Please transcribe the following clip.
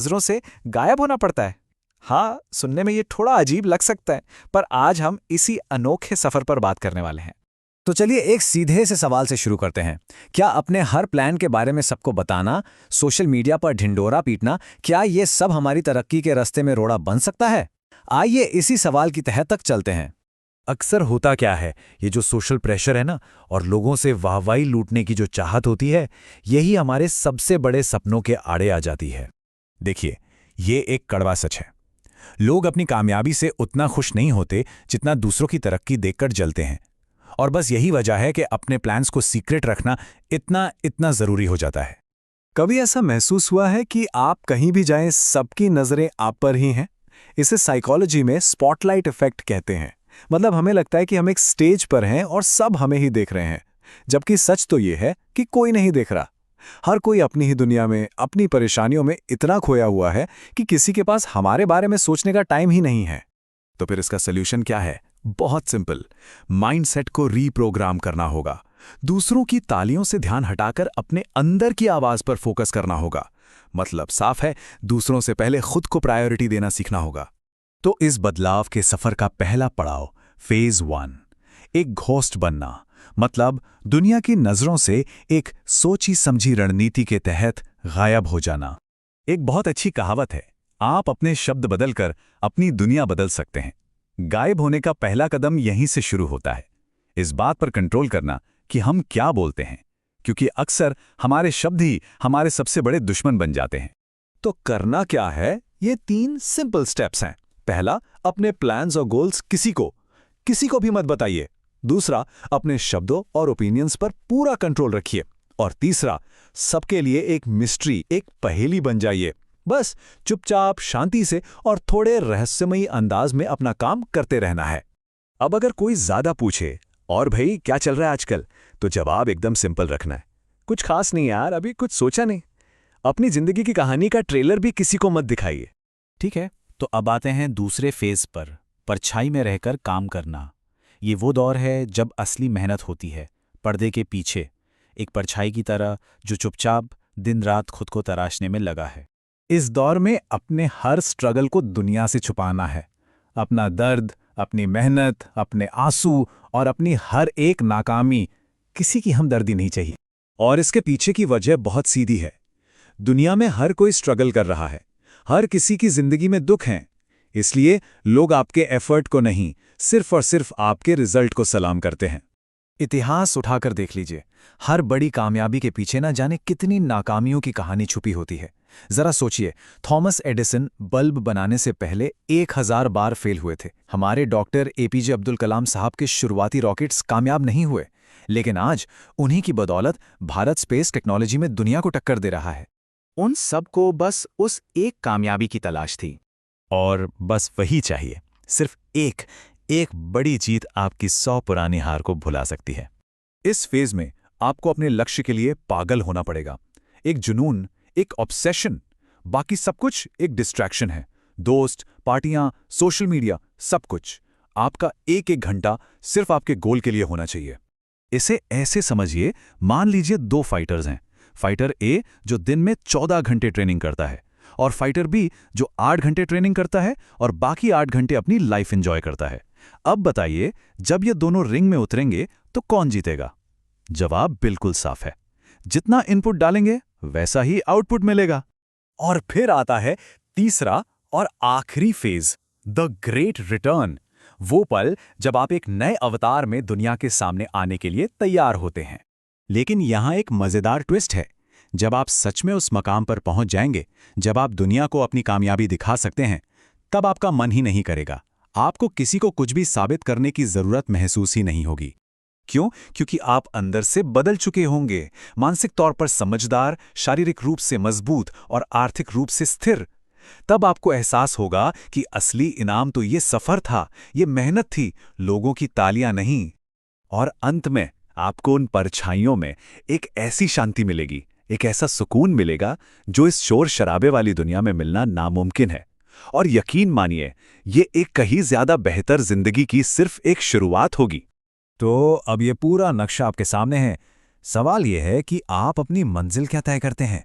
नजरों से गायब होना पड़ता है। हाँ, सुनने में ये थोड़ा अजीब लग सकता है, पर आज हम इसी अनोखे सफर पर बात करने वाले हैं। तो चलिए एक सीधे से सवाल से शुरू करते हैं। क्या अपने हर प्लान के बारे में सबको बताना, सोशल मीडिया पर ढिंढोरा पीटना, क्या ये सब हमारी तरक्की के रास्ते में रोड़ा बन सकता है? आइए इसी सवाल की तह तक चलते हैं। अक्सर होता क्या है, ये जो सोशल प्रेशर है ना, और लोगों से वाहवाही लूटने की जो चाहत होती है, यही हमारे सबसे बड़े सपनों के आड़े आ जाती है। देखिए, ये एक कड़वा सच है। लोग अपनी कामयाबी से उतना खुश नहीं होते जितना दूसरों की तरक्की देखकर जलते हैं। और बस यही वजह है कि अपने प्लान्स को सीक्रेट रखना इतना इतना ज़रूरी हो जाता है। कभी ऐसा महसूस हुआ है कि आप कहीं भी जाएं, सबकी नज़रें आप पर ही हैं? इसे साइकोलॉजी में स्पॉटलाइट इफेक्ट कहते हैं। मतलब हमें लगता है कि हम एक स्टेज पर हैं और सब हमें ही देख रहे हैं, जबकि सच तो ये है कि कोई नहीं देख रहा। हर कोई अपनी ही दुनिया में, अपनी परेशानियों में इतना खोया हुआ है कि किसी के पास हमारे बारे में सोचने का टाइम ही नहीं है। तो फिर इसका सल्यूशन क्या है? बहुत सिंपल। माइंडसेट को रीप्रोग्राम करना होगा। दूसरों की तालियों से ध्यान हटाकर अपने अंदर की आवाज पर फोकस करना होगा। मतलब साफ है, दूसरों से पहले खुद को प्रायोरिटी देना सीखना होगा। तो इस बदलाव के सफर का पहला पड़ाव, फेज 1, एक घोस्ट बनना। मतलब दुनिया की नजरों से एक सोची समझी रणनीति के तहत गायब हो जाना। एक बहुत अच्छी कहावत है, आप अपने शब्द बदलकर अपनी दुनिया बदल सकते हैं। गायब होने का पहला कदम यहीं से शुरू होता है, इस बात पर कंट्रोल करना कि हम क्या बोलते हैं, क्योंकि अक्सर हमारे शब्द ही हमारे सबसे बड़े दुश्मन बन जाते हैं। तो करना क्या है? ये 3 सिंपल स्टेप्स हैं। पहला, अपने प्लान्स और गोल्स किसी को भी मत बताइए। दूसरा, अपने शब्दों और ओपिनियंस पर पूरा कंट्रोल रखिए। और तीसरा, सबके लिए एक मिस्ट्री, एक पहेली बन जाइए। बस चुपचाप, शांति से और थोड़े रहस्यमयी अंदाज में अपना काम करते रहना है। अब अगर कोई ज्यादा पूछे, और भाई क्या चल रहा है आजकल, तो जवाब एकदम सिंपल रखना है। कुछ खास नहीं यार, अभी कुछ सोचा नहीं। अपनी जिंदगी की कहानी का ट्रेलर भी किसी को मत दिखाइए। ठीक है, तो अब आते हैं दूसरे फेज पर, परछाई में रहकर काम करना। ये वो दौर है जब असली मेहनत होती है, पर्दे के पीछे, एक परछाई की तरह जो चुपचाप दिन रात खुद को तराशने में लगा है। इस दौर में अपने हर स्ट्रगल को दुनिया से छुपाना है। अपना दर्द, अपनी मेहनत, अपने आंसू और अपनी हर एक नाकामी, किसी की हमदर्दी नहीं चाहिए। और इसके पीछे की वजह बहुत सीधी है। दुनिया में हर कोई स्ट्रगल कर रहा है, हर किसी की जिंदगी में दुख हैं। इसलिए लोग आपके एफर्ट को नहीं, सिर्फ और सिर्फ आपके रिजल्ट को सलाम करते हैं। इतिहास उठाकर देख लीजिए, हर बड़ी कामयाबी के पीछे ना जाने कितनी नाकामियों की कहानी छुपी होती है। जरा सोचिए, थॉमस एडिसन बल्ब बनाने से पहले 1000 बार फेल हुए थे। हमारे डॉक्टर एपीजे अब्दुल कलाम साहब के शुरुआती रॉकेट्स कामयाब नहीं हुए, लेकिन आज उन्हीं की बदौलत भारत स्पेस टेक्नोलॉजी में दुनिया को टक्कर दे रहा है। उन सबको बस उस एक कामयाबी की तलाश थी। और बस वही चाहिए, सिर्फ एक बड़ी जीत आपकी 100 पुरानी हार को भुला सकती है। इस फेज में आपको अपने लक्ष्य के लिए पागल होना पड़ेगा। एक जुनून, एक ऑब्सेशन। बाकी सब कुछ एक डिस्ट्रैक्शन है। दोस्त, पार्टियां, सोशल मीडिया, सब कुछ। आपका एक एक घंटा सिर्फ आपके गोल के लिए होना चाहिए। इसे ऐसे समझिए, मान लीजिए 2 फाइटर्स हैं। फाइटर ए जो दिन में 14 घंटे ट्रेनिंग करता है, और फाइटर बी जो 8 घंटे ट्रेनिंग करता है और बाकी 8 घंटे अपनी लाइफ एंजॉय करता है। अब बताइए, जब ये दोनों रिंग में उतरेंगे तो कौन जीतेगा? जवाब बिल्कुल साफ है, जितना इनपुट डालेंगे वैसा ही आउटपुट मिलेगा। और फिर आता है तीसरा और आखिरी फेज, द ग्रेट रिटर्न। वो पल जब आप एक नए अवतार में दुनिया के सामने आने के लिए तैयार होते हैं। लेकिन यहां एक मजेदार ट्विस्ट है। जब आप सच में उस मकाम पर पहुंच जाएंगे, जब आप दुनिया को अपनी कामयाबी दिखा सकते हैं, तब आपका मन ही नहीं करेगा। आपको किसी को कुछ भी साबित करने की जरूरत महसूस ही नहीं होगी। क्यों? क्योंकि आप अंदर से बदल चुके होंगे, मानसिक तौर पर समझदार, शारीरिक रूप से मजबूत और आर्थिक रूप से स्थिर। तब आपको एहसास होगा कि असली इनाम तो ये सफर था, ये मेहनत थी, लोगों की तालियां नहीं। और अंत में आपको उन परछाइयों में एक ऐसी शांति मिलेगी, एक ऐसा सुकून मिलेगा जो इस शोर शराबे वाली दुनिया में मिलना नामुमकिन है। और यकीन मानिए, ये एक कहीं ज्यादा बेहतर जिंदगी की सिर्फ एक शुरुआत होगी। तो अब ये पूरा नक्शा आपके सामने है। सवाल ये है कि आप अपनी मंजिल क्या तय करते हैं?